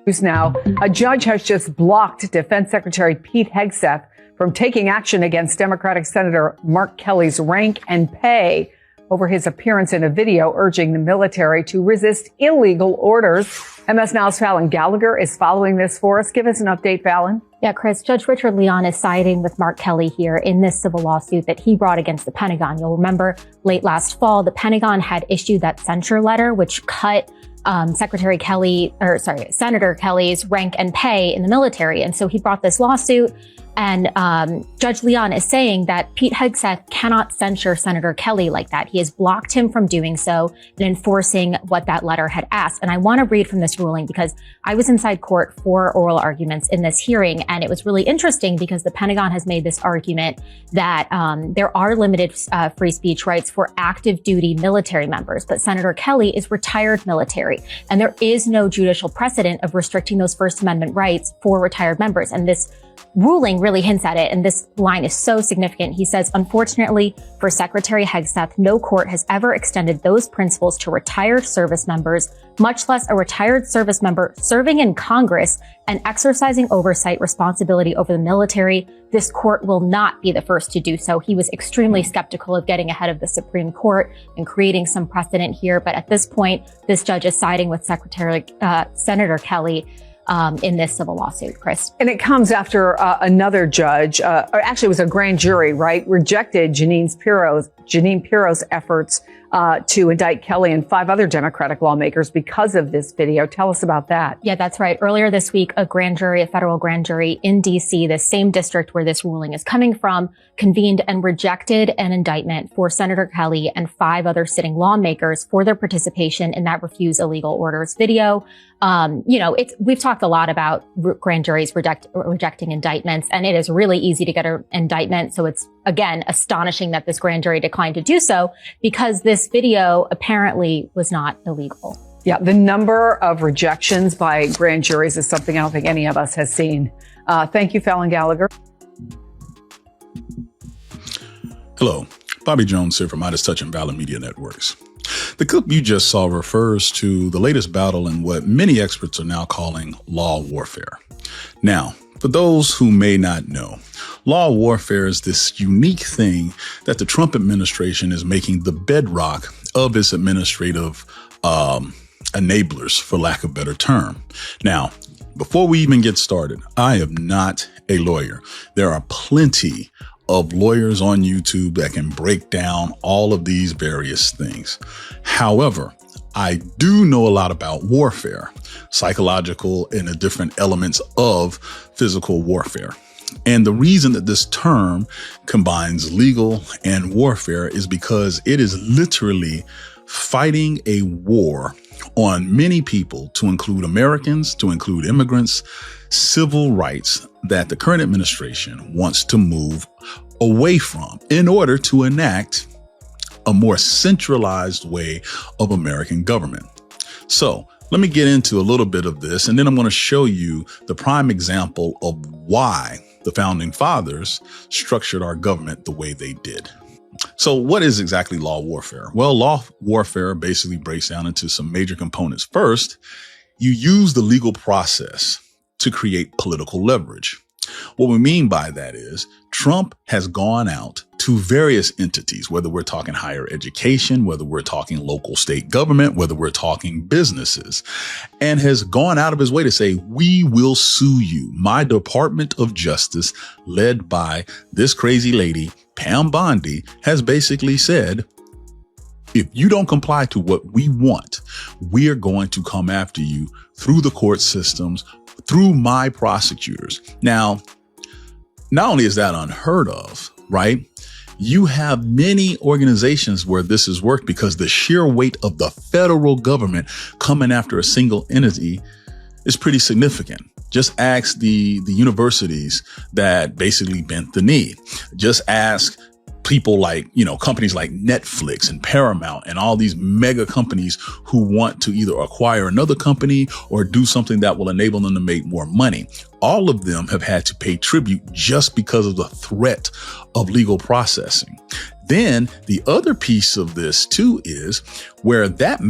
News now, a judge has just blocked Defense Secretary Pete Hegseth from taking action against Democratic Senator Mark Kelly's rank and pay over his appearance in a video urging the military to resist illegal orders. MS Now's Fallon Gallagher is following this for us. Give us an update, Fallon. Yeah, Chris, Judge Richard Leon is siding with Mark Kelly here in this civil lawsuit that he brought against the Pentagon. You'll remember late last fall, the Pentagon had issued that censure letter, which cut Senator Kelly's rank and pay in the military. And so he brought this lawsuit. And Judge Leon is saying that Pete Hegseth cannot censure Senator Kelly like that. He has blocked him from doing so and enforcing what that letter had asked. And I want to read from this ruling because I was inside court for oral arguments in this hearing. And it was really interesting because the Pentagon has made this argument that there are limited free speech rights for active duty military members. But Senator Kelly is retired military. And there is no judicial precedent of restricting those First Amendment rights for retired members. And this ruling really hints at it, and this line is so significant. He says, unfortunately, for Secretary Hegseth, no court has ever extended those principles to retired service members, much less a retired service member serving in Congress and exercising oversight responsibility over the military. This court will not be the first to do so. He was extremely skeptical of getting ahead of the Supreme Court and creating some precedent here. But at this point, this judge is siding with Senator Kelly in this civil lawsuit, Chris. And it comes after another judge, or actually it was a grand jury, right, rejected Jeanine Pirro's efforts to indict Kelly and 5 other Democratic lawmakers because of this video. Tell us about that. Yeah, that's right. Earlier this week, a federal grand jury in D.C., the same district where this ruling is coming from, convened and rejected an indictment for Senator Kelly and 5 other sitting lawmakers for their participation in that Refuse Illegal Orders video. We've talked a lot about grand juries rejecting indictments, and it is really easy to get an indictment. So it's, again, astonishing that this grand jury declined to do so because this video apparently was not illegal. Yeah, the number of rejections by grand juries is something I don't think any of us has seen. Thank you, Fallon Gallagher. Hello, Bobby Jones here from Midas Touch and Valor Media Networks. The clip you just saw refers to the latest battle in what many experts are now calling law warfare. Now, for those who may not know, law warfare is this unique thing that the Trump administration is making the bedrock of its administrative enablers, for lack of a better term. Now, before we even get started, I am not a lawyer. There are plenty of lawyers on YouTube that can break down all of these various things. However, I do know a lot about warfare, psychological and the different elements of physical warfare. And the reason that this term combines legal and warfare is because it is literally fighting a war on many people, to include Americans, to include immigrants, civil rights that the current administration wants to move away from in order to enact a more centralized way of American government. So let me get into a little bit of this, and then I'm going to show you the prime example of why the founding fathers structured our government the way they did. So what is exactly law warfare? Well, law warfare basically breaks down into some major components. First, you use the legal process to create political leverage. What we mean by that is Trump has gone out to various entities, whether we're talking higher education, whether we're talking local state government, whether we're talking businesses, and has gone out of his way to say, we will sue you. My Department of Justice, led by this crazy lady, Pam Bondi, has basically said, if you don't comply to what we want, we are going to come after you through the court systems, through my prosecutors. Now, not only is that unheard of, right? You have many organizations where this has worked because the sheer weight of the federal government coming after a single entity is pretty significant. Just ask the universities that basically bent the knee. Just ask people like, companies like Netflix and Paramount and all these mega companies who want to either acquire another company or do something that will enable them to make more money. All of them have had to pay tribute just because of the threat of legal processing. Then the other piece of this too is where that may